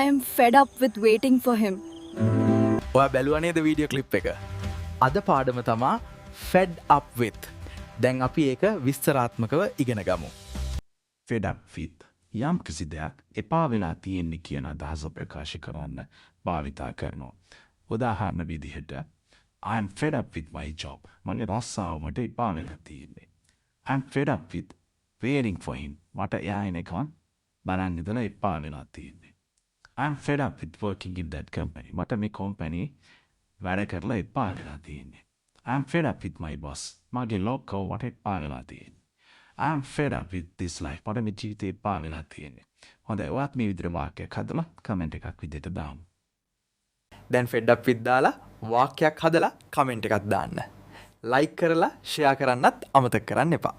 I am fed up with waiting for him. ඔයා බැලුවා නේද වීඩියෝ ක්ලිප් එක? අද පාඩම තමා fed up with. දැන් අපි ඒක විස්තරාත්මකව ඉගෙන ගමු. fed up with යම් කිසි දෙයක් එපා වෙලා තියෙන්නේ කියන අදහස ප්‍රකාශ කරන්න භාවිතා කරනවා. උදාහරණ විදිහට I am fed up with my job. මගේ රස්සාව මට එපා වෙලා තියෙන්නේ. I am fed up with waiting for him. මට එයා එනකන් බලන් ඉඳලා එපා වෙලා තියෙන්නේ. I am fed up with working in that company. මට මේ කම්පැනි වැඩ කරලා එපා වෙලා තියෙන්නේ. I am fed up with my boss. මගේ ලොක්කෝ මට එපා වෙලා තියෙන්නේ. I am fed up with this life. මට මේ ජීවිතේ එපා වෙලා තියෙන්නේ. හොඳයි ඔයත් මේ විදිහට වාක්‍යයක් හදලා කමෙන්ට් එකක් විදිහට දාමු. දැන් fed up with දාලා වාක්‍යයක් හදලා කමෙන්ට් එකක් දාන්න. ලයික් කරලා ෂෙයා කරන්නත් අමතක කරන්න එපා.